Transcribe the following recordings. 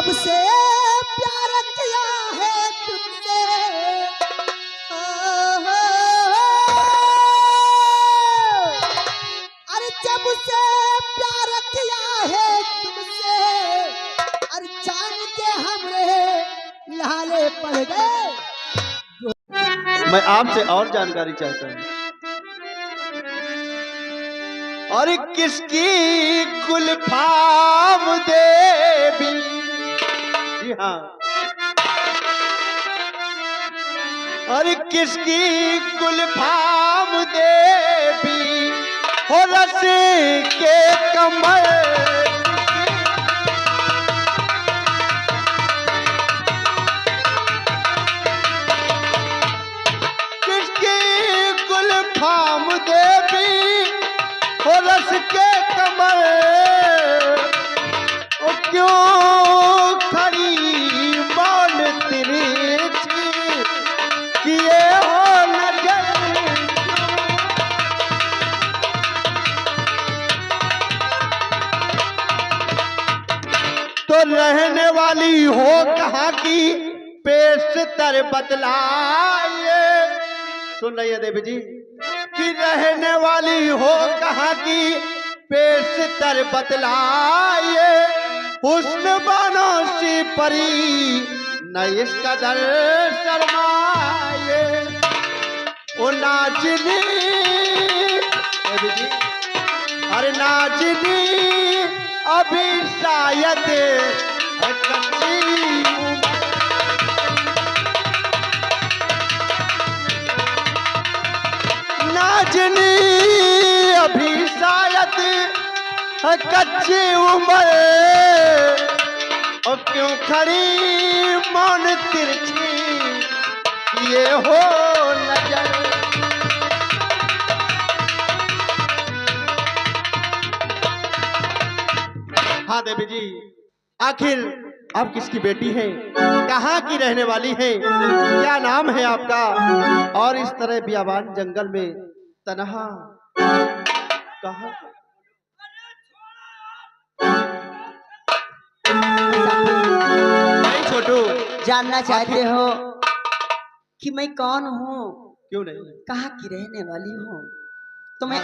जब से प्यार किया है तुमसे, अरे जब से प्यार किया है तुमसे, अरे जान के हमरे लाले पड़ गए। मैं आपसे और जानकारी चाहता हूँ। और किसकी गुलफाम देवी, जी हाँ, और किसकी गुलफाम देवी हो रस के कमर, किसकी गुलफाम देवी हो रस के कमर, ओ क्यों खड़ी मौन तिरछी किए हो नजर, तो रहने वाली हो कहाँ की पेशतर बतलाए। सुन रही है देवी जी कि रहने वाली हो कहाँ की पेशतर बतलाए, हुस्न बानो सी परी न इस कदर शर्माए। ओ नाजनी देवी जी, अरे नाजनी अभी शायद कच्ची उम्र, नाजनी अभी शायद कच्ची उम्र, और क्यों खड़ी मौन तिरछी ये हो नजर। हाँ देवी जी, आखिर आप किसकी बेटी हैं, कहाँ की रहने वाली हैं, क्या नाम है आपका, और इस तरह बियाबान जंगल में तन्हा कहाँ? नहीं छोटू, जानना चाहते हो कि मैं कौन हूँ, क्यों नहीं, कहाँ की रहने वाली हूँ, तो मैं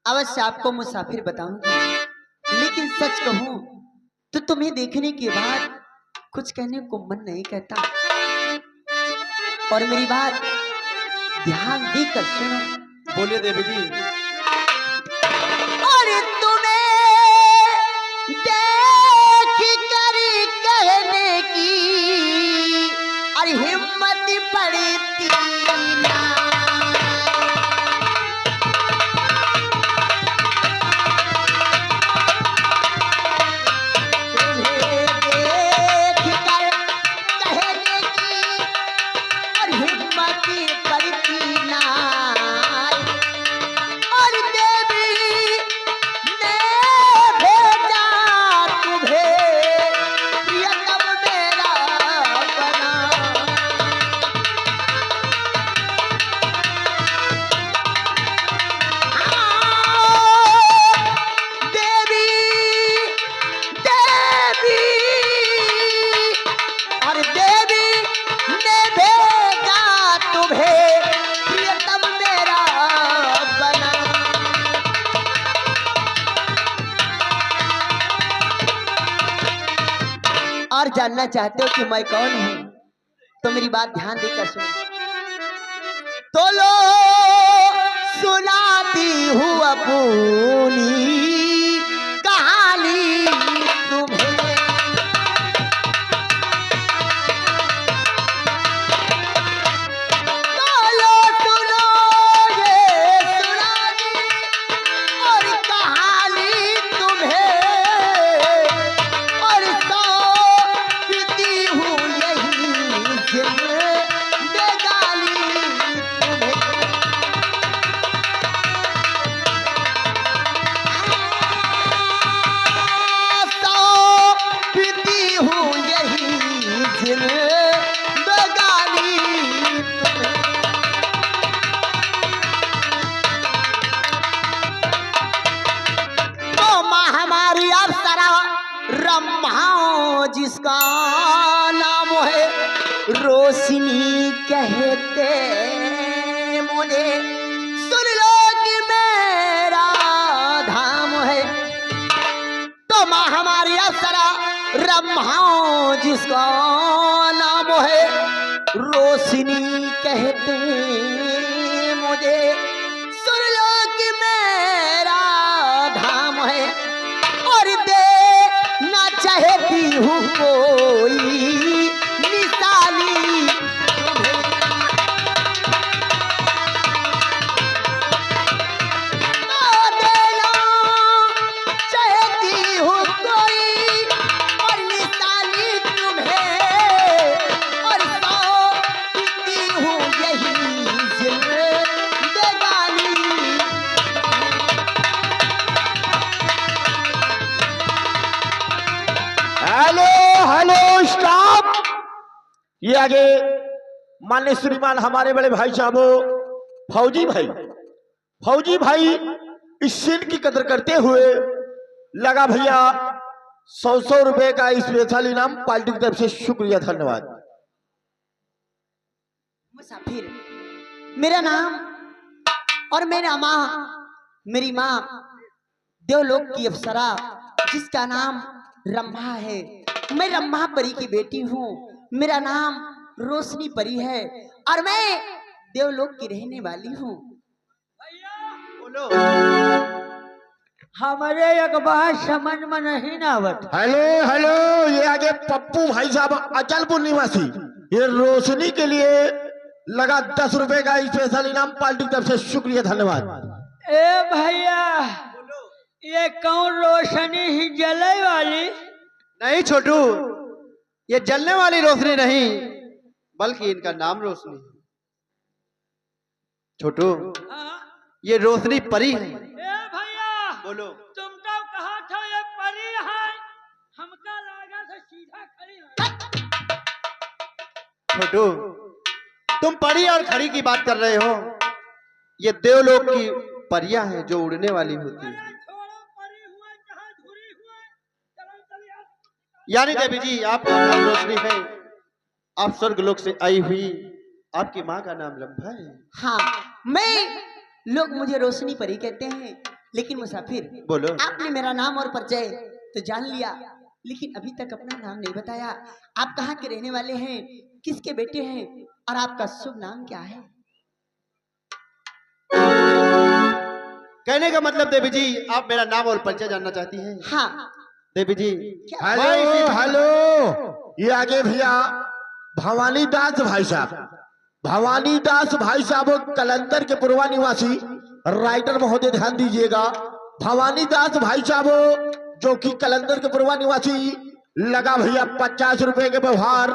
अवश्य आपको मुसाफिर बताऊंगी। लेकिन सच कहूँ तो तुम्हें देखने के बाद कुछ कहने को मन नहीं कहता, और मेरी बात ध्यान देकर सुनो। बोलिए देवी जी। और तुम्हें देख कर कहने की अरे हिम्मत पड़ती ना, और जानना चाहते हो कि मैं कौन हूँ, तो मेरी बात ध्यान देकर सुनो। तो लो सुनाती हूँ अपनी कहानी तुम्हें, तो लो सुनो ये सुनानी और कहानी तुम्हें, और सौ बीती हूँ यही जिंदगानी तुम्हें। जिसका नाम है रोशनी कहते मुझे, सुन लो कि मेरा धाम है। तो माँ हमारी अप्सरा ब्रह्मा जिसका नाम है रोशनी कहते मुझे, सुन लो कि मेरा धाम है। और देना चाहती हूँ कोई निशानी तुम्हें, तो देना चाहती हूँ कोई और निशानी तुम्हें, और सौंपती हूँ यही जिंदगानी। Hello hello stop. ये आगे मान्य श्रीमान हमारे बड़े भाई साहब फौजी भाई इस सीन की कदर करते हुए लगा भैया 100 रुपए का स्पेशल इनाम पार्टी की तरफ से। शुक्रिया, धन्यवाद। मुसाफिर मेरा नाम और मेरी माँ देवलोक की अप्सरा जिसका नाम रंभा है। मैं रंभा परी की बेटी हूँ, मेरा नाम रोशनी परी है और मैं देवलोक की रहने वाली हूँ। बोलो। हमारे एक बात समझ में नहीं आवत। हेलो हेलो, ये आगे पप्पू भाई साहब अचलपुर निवासी, ये रोशनी के लिए लगा 10 रुपए का स्पेशल इनाम पार्टी की तरफ से। शुक्रिया, धन्यवाद। ए भैया, ये कौन रोशनी ही जले वाली? नहीं छोटू, ये जलने वाली रोशनी नहीं, बल्कि इनका नाम रोशनी है। छोटू, ये रोशनी परी है। ए भैया, बोलो। तुम तो कहा था ये परी है, हमका लगा था सीधा खड़ी है। छोटू, तुम परी और खड़ी की बात कर रहे हो। ये देवलोक की परियां हैं जो उड़ने वाली होती है। यानी देवी जी, आपका नाम रोशनी है, आप स्वर्ग लोक से आई हुई, आपकी माँ का नाम लंबा है। हाँ, लोग मुझे रोशनी परी कहते हैं, लेकिन मुसाफिर बोलो। आपने मेरा नाम और परिचय तो जान लिया, लेकिन अभी तक अपना नाम नहीं बताया। आप कहाँ के रहने वाले हैं, किसके बेटे हैं और आपका शुभ नाम क्या है? कहने का मतलब देवी जी, आप मेरा नाम और परिचय जानना चाहती हैं? हाँ देवी जी, हेलो हेलो, ये आगे भैया भवानी दास भाई साहब कलंदर के पूर्वा निवासी राइटर महोदय, ध्यान दीजिएगा। भवानी दास भाई साहब जो कि कलंदर के पूर्वा निवासी, लगा भैया 50 रुपए के व्यवहार,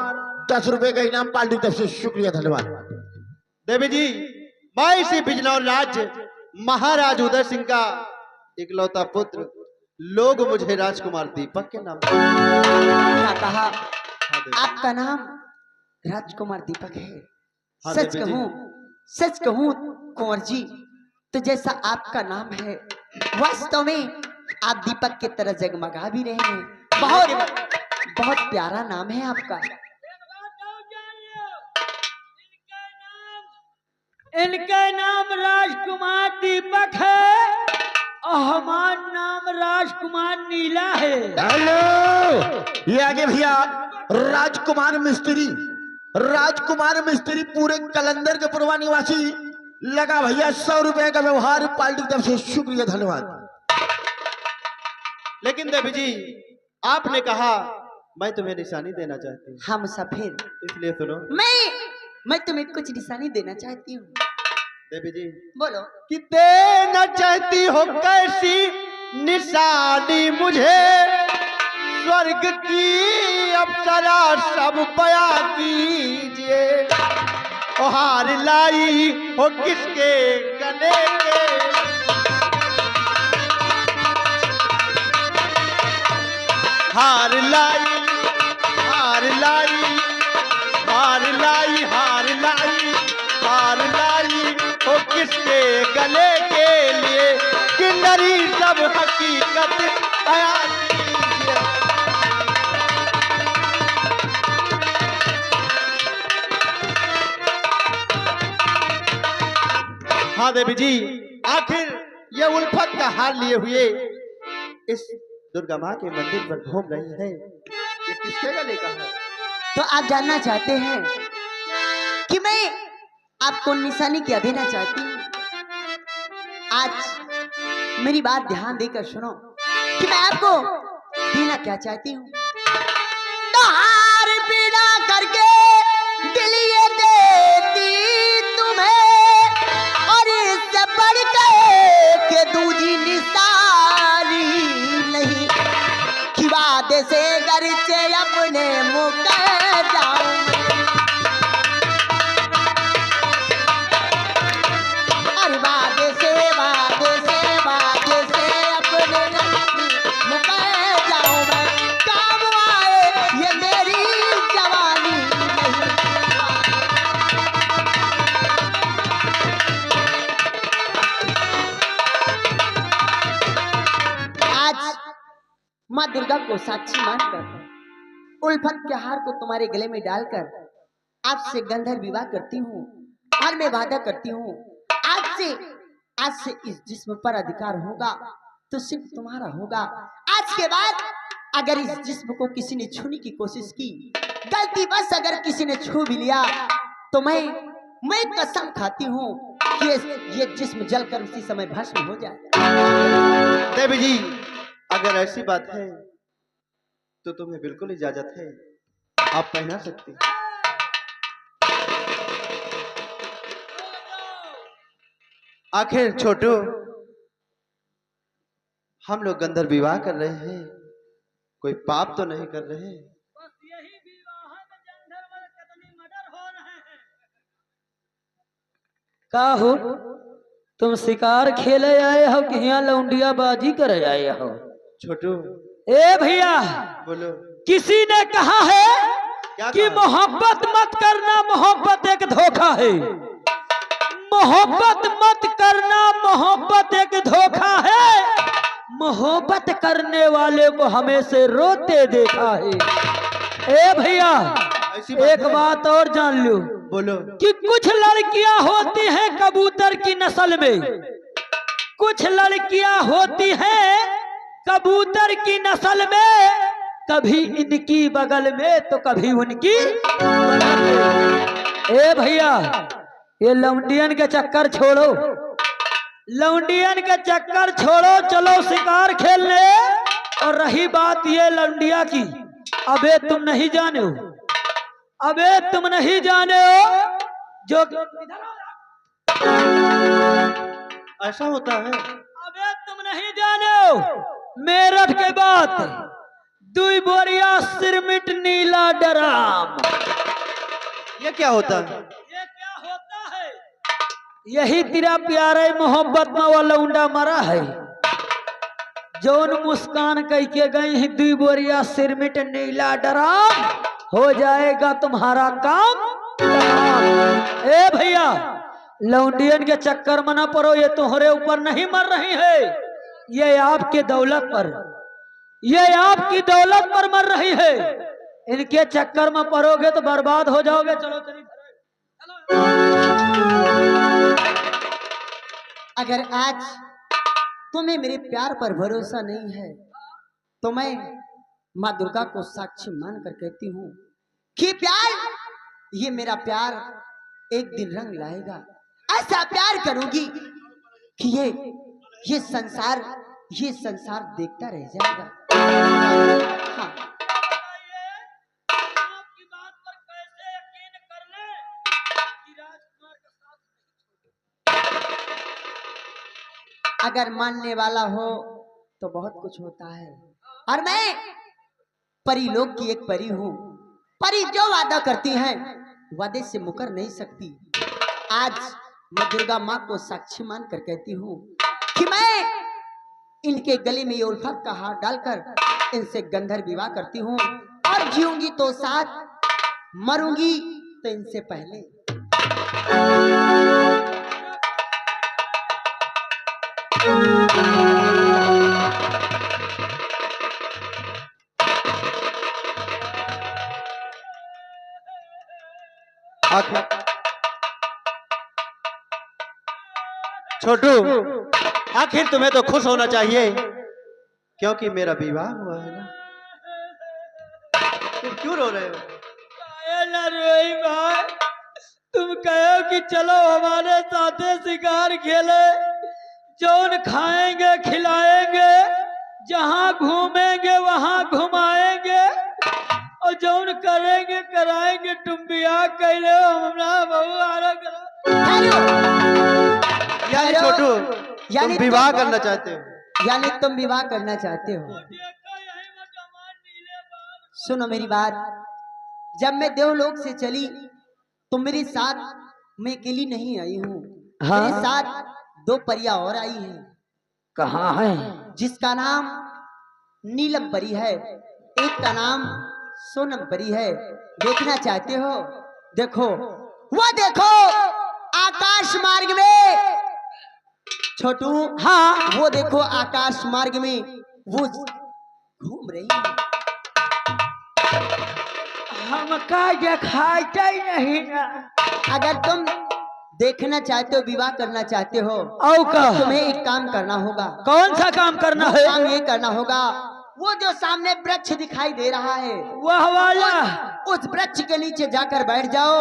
10 रुपए का इनाम पार्टी की तरफ से। शुक्रिया, धन्यवाद। देवी जी, मैं इसी बिजनौर राज्य महाराज उदय सिंह का इकलौता पुत्र, लोग मुझे राजकुमार दीपक के नाम क्या कहा? हाँ देवी। आपका नाम राजकुमार दीपक है? हाँ सच देवी जी। सच कहूँ कुंवर जी, तो जैसा आपका नाम है वास्तव में आप दीपक की तरह जगमगा भी रहे हैं। बहुत प्यारा नाम है आपका। इनका नाम राजकुमार दीपक है और हमारा नाम राजकुमार नीला है। हेलो, ये आगे भैया राजकुमार मिस्त्री पूरे कलंदर के पूर्वा निवासी, लगा भैया 100 रुपए का व्यवहार पार्टी की तरफ से। शुक्रिया, धन्यवाद। लेकिन देवी जी, आपने कहा मैं तुम्हें निशानी देना चाहती हूँ। हाँ मुसाफिर, इसलिए सुनो मैं तुम्हें कुछ निशानी देना चाहती हूँ। देवी जी, बोलो। कि देना चाहती हो कैसी निशानी मुझे, स्वर्ग की अप्सरा सब बया कीजिए। ओ हार लाई हो किसके गले के, हार लाई हार लाई हार लाई हार लाई हार लाई हो किसके गले के लिए, किन्नरी सब हकीकत बयान कीजिए। हाँ देवी जी, आखिर ये उल्फत का हार लिए हुए इस दुर्गा माँ के मंदिर पर घूम रही है, ये किसके गले का है? तो आप जानना चाहते हैं कि मैं आपको निशानी क्या देना चाहती हूँ? आज मेरी बात ध्यान देकर सुनो कि मैं आपको देना क्या चाहती हूँ। तो हार पीड़ा करके दिल ये देती तुम्हें, और इससे बढ़ के दूजी निशानी नहीं, कि वादे से घर से अपने मुकर जाऊं और वादे से अपने मुकर जाऊं मैं, काम आए ये मेरी जवानी नहीं। आज माँ दुर्गा को साक्षी मानकर उल्फत के हार को तुम्हारे गले में डालकर आपसे गंधर्व विवाह करती हूँ, और मैं वादा करती हूँ आज से इस जिस्म पर अधिकार होगा तो सिर्फ तुम्हारा होगा। आज के बाद अगर इस जिस्म को किसी ने छूने की कोशिश की, गलती बस अगर किसी ने छू भी लिया, तो मैं कसम खाती हूँ कि ये जिस्म जलकर उसी समय भस्म हो जाए। देवी जी, अगर ऐसी बात है तो तुम्हें बिल्कुल इजाजत है, आप पहना सकती हैं। आखिर छोटू, हम लोग गंधर्व विवाह कर रहे हैं, कोई पाप तो नहीं कर रहे? बस यही विवाह में गंधर्व और कितनी मर्डर हो रहे हैं। का हो तुम शिकार खेले आए हो कि यहाँ लौंडिया बाजी करे आए हो? छोटू ए भैया, बोलो। किसी ने कहा है क्या कि कहा? मोहब्बत मत करना, मोहब्बत एक धोखा है। मोहब्बत मत करना, मोहब्बत एक धोखा है। मोहब्बत करने वाले को हमेशा रोते देखा है। ए भैया, ऐसी बात एक है? बात और जान लो बोलो। कि कुछ लड़कियां होती हैं कबूतर की नस्ल में, कुछ लड़कियां होती हैं कबूतर की नस्ल में, कभी इनकी बगल में तो कभी उनकी बगल में। ए भैया, ये लौंडियन के चक्कर छोड़ो, लौंडियन के चक्कर छोड़ो, चलो शिकार खेलने। और रही बात ये लौंडिया की, अबे तुम नहीं जाने हो, अबे तुम नहीं जाने हो जो ऐसा होता है? अबे तुम नहीं जाने हो, मेरठ के बाद दुई बोरिया सिरमिट नीला डराम। ये क्या होता है? ये क्या होता है? यही तेरा प्यारे मोहब्बत में वो लौंडा मरा है, जौन मुस्कान कह के गई है दुई बोरिया सिरमिट नीला डराम, हो जाएगा तुम्हारा काम तमाम। ए भैया, लौंडियन के चक्कर में ना पड़ो, ये तुम्हारे ऊपर नहीं मर रही है, ये आपके दौलत पर, ये आपकी दौलत पर मर रही है। इनके चक्कर में पड़ोगे तो बर्बाद हो जाओगे। चलो चलिए। अगर आज तुम्हें मेरे प्यार पर भरोसा नहीं है, तो मैं माँ दुर्गा को साक्षी मानकर कहती हूँ कि प्यार, ये मेरा प्यार एक दिन रंग लाएगा। ऐसा प्यार करूंगी कि ये संसार देखता रह जाएगा। हाँ। आपकी बात पर कैसे यकीन कर ले कि राजकुमार का साथ अगर मानने वाला हो तो बहुत कुछ होता है, और मैं परी लोग की एक परी हूँ। परी जो वादा करती हैं वादे से मुकर नहीं सकती। आज मैं दुर्गा माँ को साक्षी मानकर कहती हूँ कि मैं इनके गले में ये उल्फत का हार डालकर इनसे गंधर्व विवाह करती हूँ, और जीऊंगी तो साथ, मरूंगी तो इनसे पहले। आखिर छोटू, आखिर तुम्हें तो खुश होना चाहिए क्योंकि मेरा विवाह हुआ है ना। तुम क्यों रो रहे हो? काहे ना रोई भाई, तुम कहो कि चलो हमारे साथे शिकार खेले, जौन खाएंगे खिलाएंगे, जहाँ घूमेंगे वहाँ घुमाएंगे, और जौन करेंगे कराएंगे, तुम ब्याह कैले हमरा बहु आरा करो। यानी छोटू, यानी तुम विवाह करना चाहते हो? यानी तुम विवाह करना चाहते हो? सुनो मेरी बात, जब मैं देवलोक से चली तो मेरे साथ मैं अकेली नहीं आई हूँ। हाँ? मेरे साथ 2 परियां और आई हैं। कहाँ है? जिसका नाम नीलम परी है, एक का नाम सोनम परी है। देखना चाहते हो? देखो, वो देखो आकाश मार्ग में छोटू। हाँ, वो देखो आकाश मार्ग में वो घूम रही है। हमका दिखाता ही नहीं ना। अगर तुम देखना चाहते हो, विवाह करना चाहते हो, औ का तुम्हें एक काम करना होगा। कौन सा काम करना वो है? काम ये करना होगा, वो जो सामने वृक्ष दिखाई दे रहा है, वह वाला। उस वृक्ष के नीचे जाकर बैठ जाओ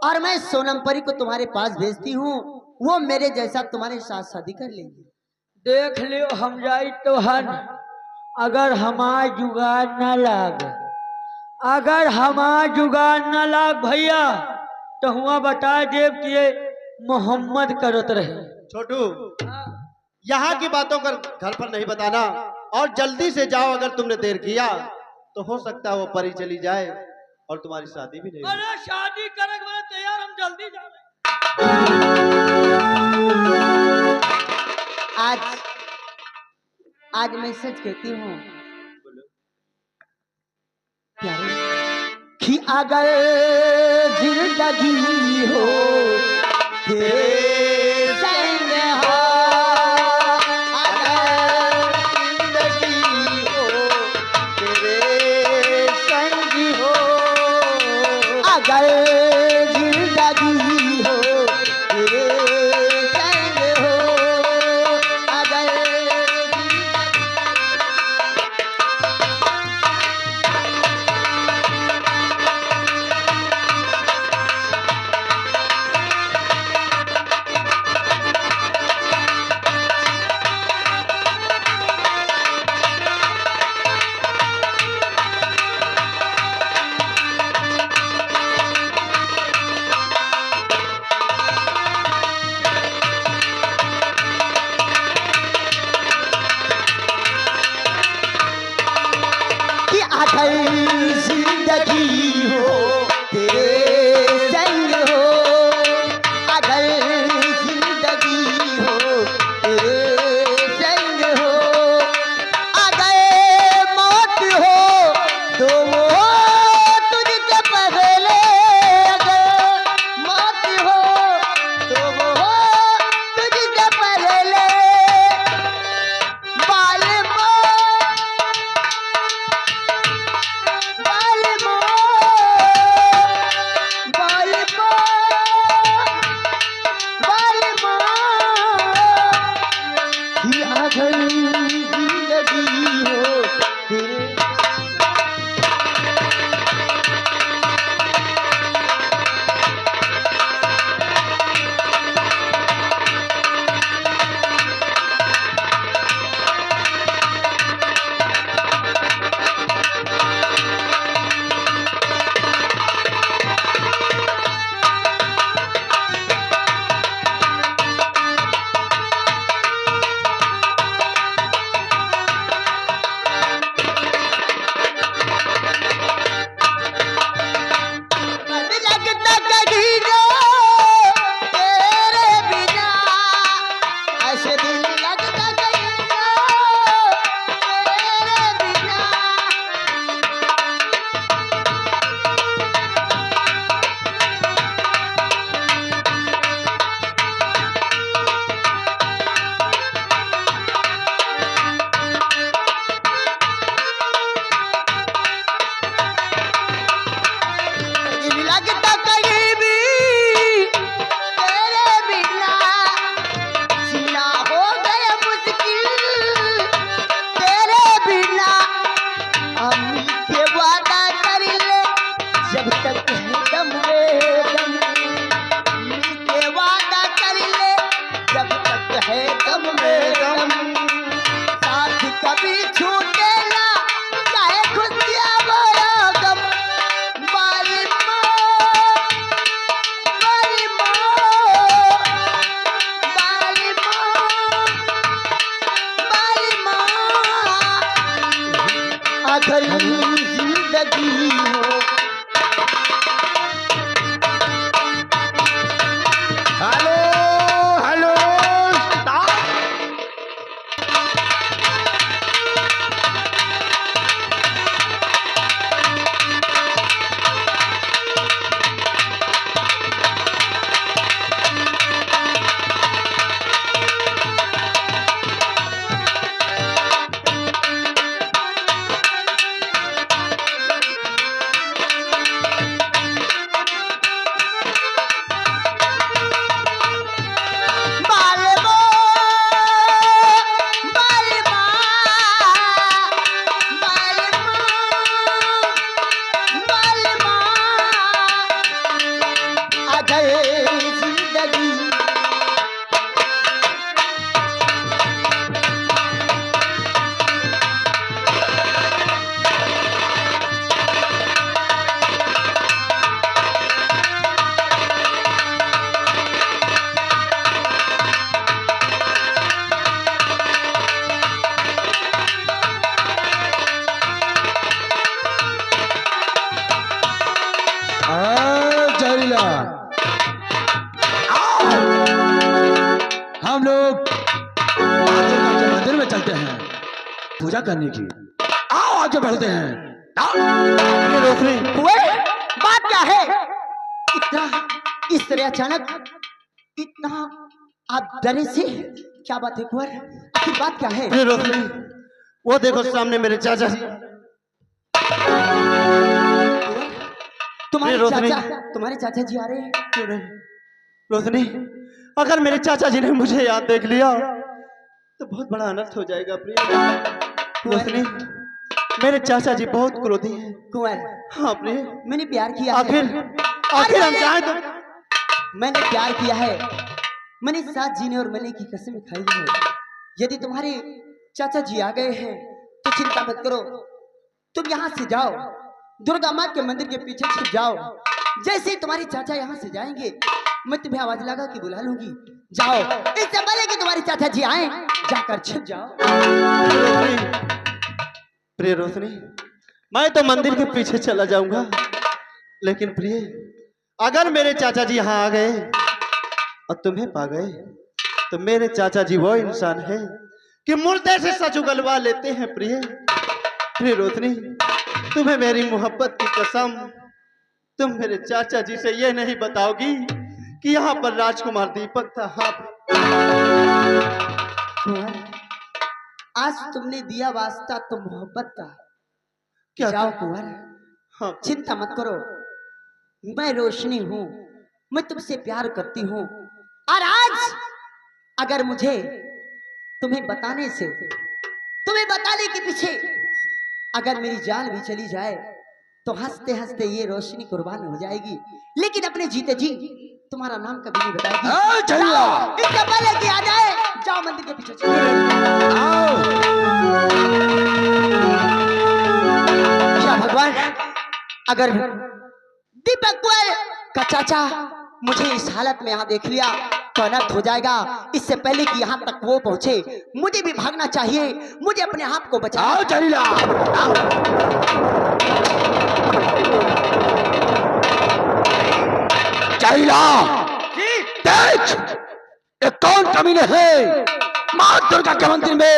और मैं सोनम परी को तुम्हारे पास भेजती हूँ। वो मेरे जैसा तुम्हारे साथ शादी कर लेंगे। देख लियो, हम जाई तो हन, अगर हमार जुगाड़ न लाग, अगर हमार जुगाड़ न लाग भैया, तो हुआ बता देव कि ये मोहम्मद करत रहे। छोटू, यहाँ की बातों कर घर पर नहीं बताना और जल्दी से जाओ। अगर तुमने देर किया तो हो सकता है वो परी चली जाए और तुम्हारी शादी भी नहीं हो। अरे शादी करे के बाद तैयार, हम जल्दी जा रहे। आज मैं सच कहती हूँ प्यारे, कि अगर जिंदगी हो तेरे संग हो, अगर जिंदगी हो तेरे संग हो, अगर जिंदगी हो तेरे संग हो, अगर कि अगर जिंदगी हो तेरे संग हो, अगर जिंदगी हो तेरे संग हो, अगर मौत हो तो वो तुझसे पहले, अगर मौत हो तो वो तुझसे पहले, बालमो बालमो आखिरी जिंदगी हो। Hello hello stop. बालमो, बालमा, बालमा, बालमा, आ गए जिंदगी। जहरीला, हम लोग मंदिर में चलते हैं पूजा करने की। आओ आगे बढ़ते हैं। रोशनी, कुंवर, बात क्या है? इतना इस तरह अचानक इतना आप डरे से? क्या बात है कुंवर? आखिर बात क्या है? अरे रोशनी, वो देखो सामने मेरे चाचा जी। तुम्हारे रोशनी। तुम्हारे चाचा जी आ रहे हैं। क्यों नहीं? रोशनी, अगर मेरे चाचा जी ने मुझे याद देख लिया तो बहुत बड़ा अनर्थ हो जाएगा प्रिय। रोशनी, मेरे चाचा जी बहुत क्रोधी हैं। कुंवर, हाँ प्रिय, मैंने प्यार किया है। आखिर हम चाहे तो मैंने प्यार किया है। मैंने साथ जीने और मरने की कसम खाई है। यदि तुम्हारे चाचा जी आ गए हैं तो चिंता मत करो। तुम यहाँ से जाओ, दुर्गा माँ के मंदिर के पीछे छिप जाओ। जैसे ही तुम्हारे चाचा यहाँ से जाएंगे मैं तुम्हें आवाज लगा के बुला लूंगी। जाओ, इससे पहले कि तुम्हारे चाचा जी आए, जाकर छिप जाओ। प्रिय रोशनी, मैं तो मंदिर के पीछे चला जाऊंगा, लेकिन प्रिय अगर मेरे चाचा जी यहाँ आ गए और तुम्हें पा गए तो मेरे चाचा जी वो इंसान है कि मुर्दे से सच उगलवा लेते हैं। प्रिय रोशनी, तुम्हें मेरी मोहब्बत की कसम, तुम मेरे चाचा जी से ये नहीं बताओगी कि यहाँ पर राजकुमार दीपक था। हाँ कुंवर, आज तुमने दिया वास्ता तो मोहब्बत का। क्या? जाओ कुंवर, हाँ चिंता मत करो। मैं रोशनी हूँ, मैं तुमसे प्यार करती हूँ। और आज अगर मुझे तुम्हें बताने से, तुम्हें बताने के पीछे अगर मेरी जान भी चली जाए तो हंसते हंसते ये रोशनी कुर्बान हो जाएगी, लेकिन अपने जीते जी तुम्हारा नाम कभी नहीं बताएगी। जाओ, इससे पहले कि आ जाए, जाओ मंदिर के पीछे चलो। क्या भगवान, अगर दीपक कुंवर का चाचा मुझे इस हालत में यहाँ देख लिया तो अनर्थ हो जाएगा। इससे पहले कि यहाँ तक वो पहुंचे मुझे भी भागना चाहिए, मुझे अपने आप को बचाओ। जहरीला, जहरीला, देख ये कौन कमीने हैं मां दुर्गा के मंदिर में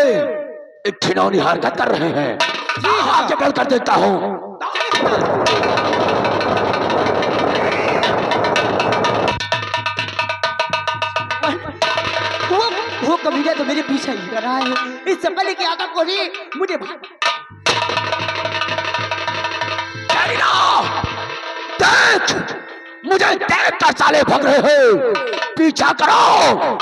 एक घिनौनी हरकत कर रहे हैं। आगे बढ़कर देखता हूँ। वो कमीना तो मेरे पीछे ही कर रहा है। इससे पहले कि आगा को नहीं, मुझे देख, मुझे देख कर साले भग रहे हो। पीछा करो,